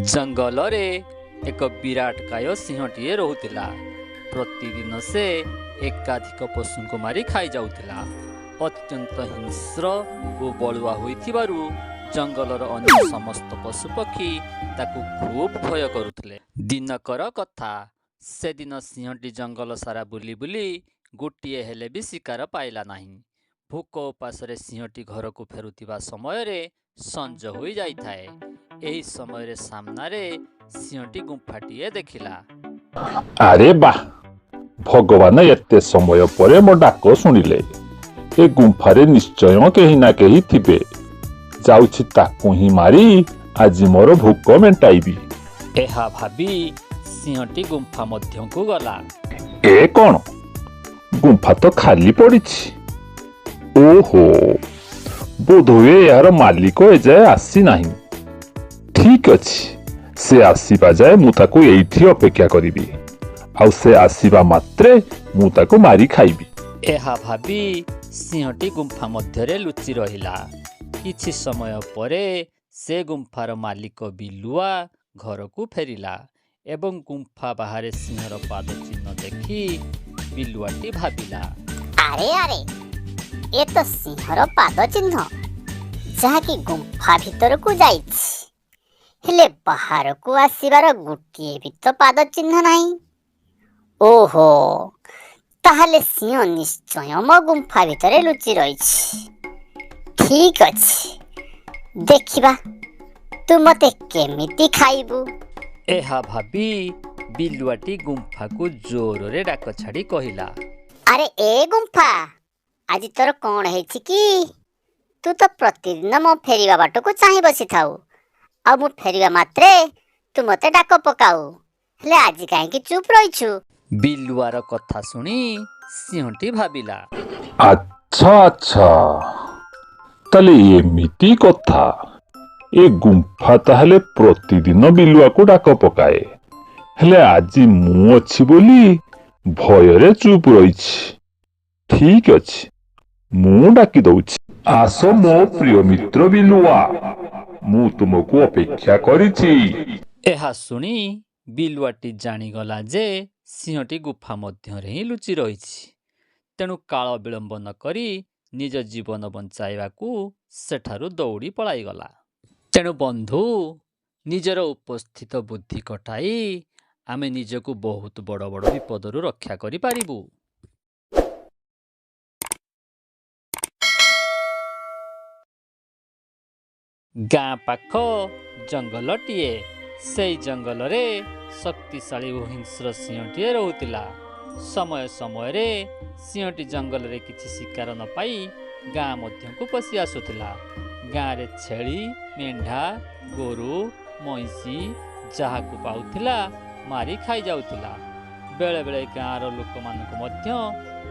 जंगल रे एक विराट काय सिंहटीए रोहुतिला। प्रतिदिन से एकाधिक पशु को मारी खाई जाउतिला। अत्यंत हिंस्र और बलुआ होइथिबारु जंगलर अन्य समस्त पशुपक्षी ताकू खूब भय करुथिले। दिनकर कथा, से दिन सिंहटी जंगल सारा बुली बुली गोटिए हेले भी शिकार पाइला नहीं। भूक उपासरे सिंहटी घर को फेरुथिबा समय रे संज होई जाइथाए। एही समय रे सामना रे सिंहटी गुंफाटीए देखिला। अरे बा भगवान एते समय परे मो डाक शुणिले। ए गुंफारे निश्चय केही ना केही थिबे। जाउछि ताकू ही मारी आज मोर भूक मेंटाइबी। एहा भाबी सिंहटी गुंफा मध्य को गला। ए कोन गुंफा तो खाली पड़िछि। ओहो बोधुए यार मालिक एजाए आसी नाही। ठीक अछि, से आसीबा जाए मु ताकू एइठी अपेक्षा करिबी। आउ से आसीबा मात्रे मु ताकू मारी खाइबी। एहा भाबी सिंहटी गुंफा मध्य रे लुचि रहिला। किछि समय परे से गुंफार मालिक बिलुआ घर को फेरिला एवं गुंफा बाहर सिंहर पाद चिन्ह देखी बिलुआटी भाबिला, अरे अरे ये तो सिंहर पाद चिन्ह जहाँकि गुंफा भीतर को जाइछि, हेले बाहर को आसीबार गोटिए भी तो पाद चिन्ह नहीं। ओहो ताहले सिंह निश्चय मो गुंफा भीतर लुचि रहिछि। ठीक अछि, देखिबा तू मते केमिति खाइबू। एहा भाबी बिलुआटी गुंफा को जोर रे डाक छाड़ी कहिला, अरे ए गुंफा आज तोर कौन हेछि कि तू तो प्रतिदिन मो फेरिबा बाटो को चाहि बसी थाउ। आ मु फेरिबा मात्रे तू मते डाक पकाऊ, हेले आज काहे कि चुप रहिछु। बिलुआर कथा सुनी सिंहटी भाबिला, अच्छा अच्छा ताले एमिति कथा। ए गुंफा ताहले प्रतिदिन बिलुआ को डाक पकाए, हेले आजी मु अछि बोली भयरे चुप रहिछि। ठीक अछि, मु डाकी दउछि। आसो मो प्रिय मित्र बिलुआ, मु तुमको अपेक्षा करिछि। एहा सुनी बिलुआटी जानिगला जे सिंहटी गुफा मध्य रे ही लुचि रहिछि। तेणु काल विलंब न करी निज जीवन बंचाइबाकू सेठारु दौड़ी पलाई गला। तेणु बंधु निजर उपस्थित बुद्धि कटाई आमे निजको बहुत बड़ बड़ विपदरु रक्षा करि पारिबु। गाँ पाख जंगलटीए, सेई जंगल रे शक्तिशाली और हिंस्र सिंहटीए रहुतिला। समय समय रे सिंहटी जंगल रे किछि शिकार न पाई गाँ मध्य को पसी आसुथिला। गाँ रे छेली, मेंढा, गोरु, महिषी जहा को पाउथिला मारी खाई जाउथिला। बेले बेले गाँ रो लोक मानक मध्य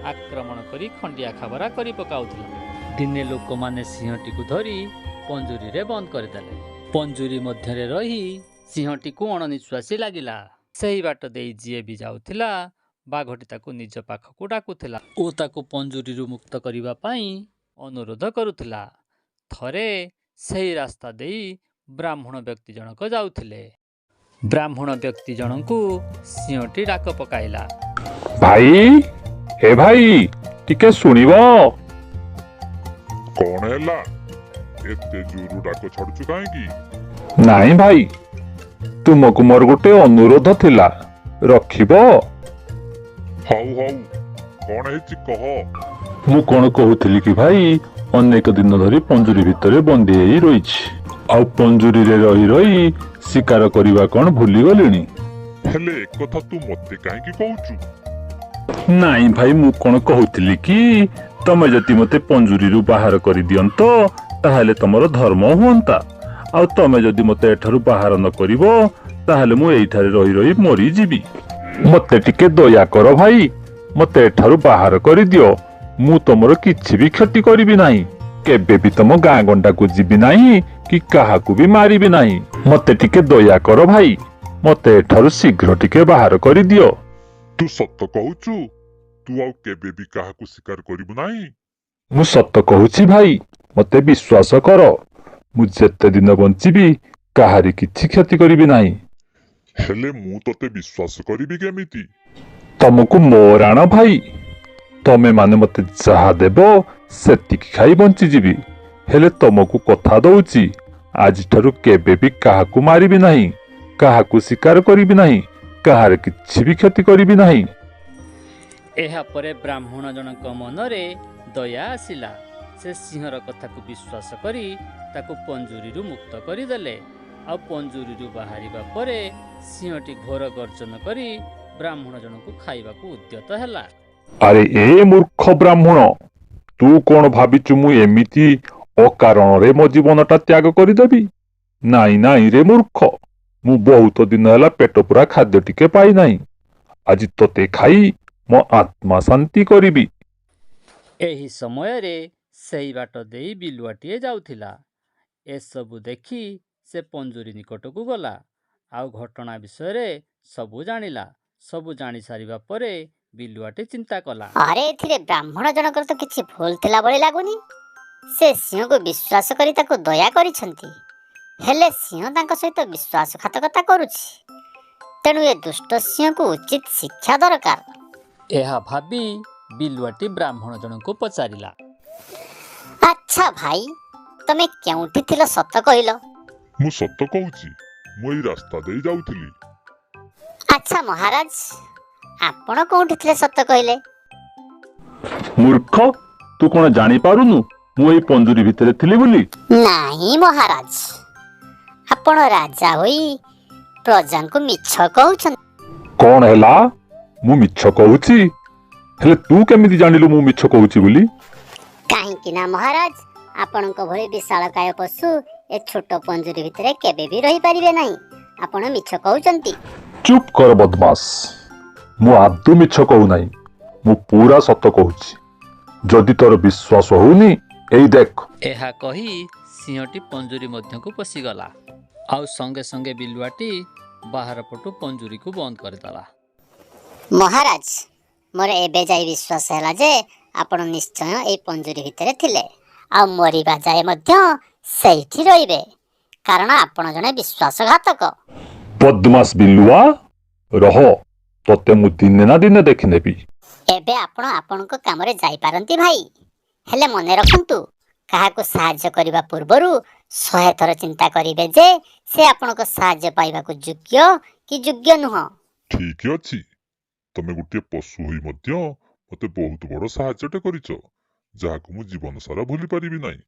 आक्रमण करी खंडिया खाबरा करी पकाउथिला। दिने लोक माने सिंहटी को धरी पंजुरी रे बंद करदेले। पंजुरी मध्य रे रही सिंहटी को अणनिश्वासी लागिला। सेही बाट देई जिए भी जाउथिला बाघटी ताकू निज पाखकू डाकुथिला ओ ताकू पंजुरीरू मुक्त करिबा पई अनुरोध करुथिला। थरे सेही रास्ता देई ब्राह्मण व्यक्ति जनक जाउथिले। ब्राह्मण व्यक्ति जनकू सिंहटी डाक पकाइला, भाई हे भाई टिके सुनिबो। कौन हैला एते जोरू डाक छड़चु काहेकी? नाही भाई तुमको मोर गोटे अनुरोध थिला, रखिबो। हाउ हाउ कौन हेछि कह। मु कोन कहूथिली कि भाई अनेक दिन धरी पंजुरी भितरे बंदी हेई रहिछि। आउ पंजुरी रे रही रही शिकार करिबा कोन भूली गलिनी। हेले एक कथा तू मते काहेकी कहूचु? नाही भाई मु कोन कहूथिली कि तमे जति मते पंजुरी रु बाहर करि दियंतो ताहाले तमरो धर्म हुअंता। आउ तमे जदि मते एठारु बाहर न करिवो ताहाले मु एइठारे रही रही मरी जिबी। मते टिके दया करो भाई, मते एठारु बाहर करि दियो। मु तमरो किछि भी क्षति करिबि नाही। केबे भी तम गाँ गंडा को जिबि नाही कि काहाकू भी मारिबि नाही। मते टिके दया करो भाई, मते एठारु शीघ्र टिके बाहर करि दियो। तू सत्य कहूचु? तू आउ केबे भी काहाकू शिकार करिबु नाही? मु सत्य कहूछि भाई, मते विश्वास करो। मु जेते दिन बंचिबी କାହାରି କିଛି କ୍ଷତି କରିବି ନାହିଁ। ହେଲେ ମୁଁ ତତେ ବିଶ୍ୱାସ କରିବି କେମିତି? ତମକୁ ମୋ ରାଣ ଭାଇ, ତମେ ମାନେ ମତେ ଯାହା ଦେବ ସେତିକି ଖାଇ ବଞ୍ଚିଯିବି। ହେଲେ ତମକୁ କଥା ଦଉଛି, ଆଜିଠାରୁ କେବେ ବି କାହାକୁ ମାରିବି ନାହିଁ, କାହାକୁ ଶିକାର କରିବି ନାହିଁ, କାହାର କିଛି ବି କ୍ଷତି କରିବି ନାହିଁ। ଏହାପରେ ବ୍ରାହ୍ମଣ ଜଣଙ୍କ ମନରେ ଦୟା ଆସିଲା। ସେ ସିଂହର କଥାକୁ ବିଶ୍ୱାସ କରି ତାକୁ ପଞ୍ଜୁରୀରୁ ମୁକ୍ତ କରିଦେଲେ। ଆଉ ପଞ୍ଜୁରୀରୁ ବାହାରିବା ପରେ ସିଂହଟି ଘୋର ଗର୍ଜନ କରି ବ୍ରାହ୍ମଣ ଜଣକୁ ଖାଇବାକୁ ଉଦ୍ୟତ ହେଲା। ଆରେ ଏ ମୂର୍ଖ ବ୍ରାହ୍ମଣ, ତୁ କଣ ଭାବିଛୁ ମୁଁ ଏମିତି ଅକାରଣରେ ମୋ ଜୀବନଟା ତ୍ୟାଗ କରିଦେବି? ନାଇଁ ନାଇଁ ରେ ମୂର୍ଖ, ମୁଁ ବହୁତ ଦିନ ହେଲା ପେଟ ପୂରା ଖାଦ୍ୟ ଟିକେ ପାଇନାହିଁ। ଆଜି ତୋତେ ଖାଇ ମୋ ଆତ୍ମା ଶାନ୍ତି କରିବି। ଏହି ସମୟରେ ସେହି ବାଟ ଦେଇ ବିଲୁଆଟିଏ ଯାଉଥିଲା। ଏସବୁ ଦେଖି ସେ ପଞ୍ଜୁରୀ ନିକଟକୁ ଗଲା, ଆଉ ଘଟଣା ବିଷୟରେ ସବୁ ଜାଣିଲା। ସବୁ ଜାଣି ସାରିବା ପରେ ବିଲୁଆଟି ଚିନ୍ତା କଲା। ଆରେ ଏଥିରେ ବ୍ରାହ୍ମଣ ଜଣଙ୍କର ତ କିଛି ଭୁଲ ଥିଲା ଭଳି ଲାଗୁନି। ସେ ସିଂହକୁ ବିଶ୍ୱାସ କରି ତାକୁ ଦୟା କରିଛନ୍ତି, ହେଲେ ସିଂହ ତାଙ୍କ ସହିତ ବିଶ୍ୱାସଘାତକତା କରୁଛି। ତେଣୁ ଏ ଦୁଷ୍ଟ ସିଂହକୁ ଉଚିତ ଶିକ୍ଷା ଦରକାର। ଏହା ଭାବି ବିଲୁଆଟି ବ୍ରାହ୍ମଣ ଜଣଙ୍କୁ ପଚାରିଲା। ଆଚ୍ଛା ଭାଇ, ତମେ କେଉଁଠି ଥିଲ ସତ କହିଲ? ମୁଁ ସତ କହୁଛି, ମୁଁ ଏଇ ରାସ୍ତା ଦେଇ ଯାଉଥିଲି। ଆଚ୍ଛା ମହାରାଜ, ଆପଣ କୋଉଠି ଥିଲେ ସତ କହିଲେ? ମୂର୍ଖ, ତୁ କଣ ଜାଣିପାରୁନୁ ମୁଁ ଏଇ ପଞ୍ଜୁରୀ ଭିତରେ ଥିଲି ବୋଲି? ନାହିଁ ମହାରାଜ, ଆପଣ ରାଜା ହୋଇ ପ୍ରଜାଙ୍କୁ ମିଛ କହୁଛନ୍ତି। କଣ ହେଲା? ମୁଁ ମିଛ କହୁଛି? ହେଲେ ତୁ କେମିତି ଜାଣିଲୁ ମୁଁ ମିଛ କହୁଛି ବୋଲି? କାହିଁକି ନା ମହାରାଜ, ଆପଣଙ୍କ ଭଳି ବିଶାଳକାୟ ପଶୁ ଏ ଛୋଟ ପଞ୍ଜୁରୀ ଭିତରେ କେବେ ବି ରହିପାରିବେ ନାହିଁ। ଆପଣ ମିଛ କହୁଛନ୍ତି। ଚୁପ୍ କର ବଦମାସ, ମୁଁ ଆଦୌ ମିଛ କହୁନାହିଁ, ମୁଁ ପୁରା ସତ କହୁଛି। ଯଦି ତୋର ବିଶ୍ୱାସ ହଉନି, ଏଇ ଦେଖ। ଏହା କହି ସିଂହଟି ପଞ୍ଜୁରୀ ମଧ୍ୟକୁ ପଶିଗଲା, ଆଉ ସଙ୍ଗେ ସଙ୍ଗେ ବିଲୁଆଟି ବାହାର ପଟୁ ପଞ୍ଜୁରୀକୁ ବନ୍ଦ କରିଦେଲା। ମହାରାଜ, ମୋର ଏବେ ଯାଇ ବିଶ୍ୱାସ ହେଲା ଯେ ଆପଣ ନିଶ୍ଚୟ ଏଇ ପଞ୍ଜୁରୀ ଭିତରେ ଥିଲେ, ଆଉ ମରିବା ଯାଏ ମଧ୍ୟ ସେଇଠି ରହିବେ, କାରଣ ଆପଣ ଜଣେ ବିଶ୍ୱାସଘାତକ। ବଦମାସ ବିଲୁଆ, ରହ, ତତେ ମୁଁ ଦିନେ ନା ଦିନେ ଦେଖିନେବି। ଏବେ ଆପଣ ଆପଣଙ୍କ କାମରେ ଯାଇପାରନ୍ତି ଭାଇ, ହେଲେ ମନେ ରଖନ୍ତୁ, କାହାକୁ ସାହାଯ୍ୟ କରିବା ପୂର୍ବରୁ 100 ଥର ଚିନ୍ତା କରିବେ ଯେ ସେ ଆପଣଙ୍କ ସାହାଯ୍ୟ ପାଇବାକୁ ଯୋଗ୍ୟ କି ଯୋଗ୍ୟ ନୁହଁ। ଠିକ ଅଛି, ତମେ ଗୋଟିଏ ପଶୁ ହୋଇ ମଧ୍ୟ ମତେ ବହୁତ ବଡ଼ ସାହାଯ୍ୟଟେ କରିଛ, ଯାହାକୁ ମୁଁ ଜୀବନ ସାରା ଭୁଲି ପାରିବି ନାହିଁ।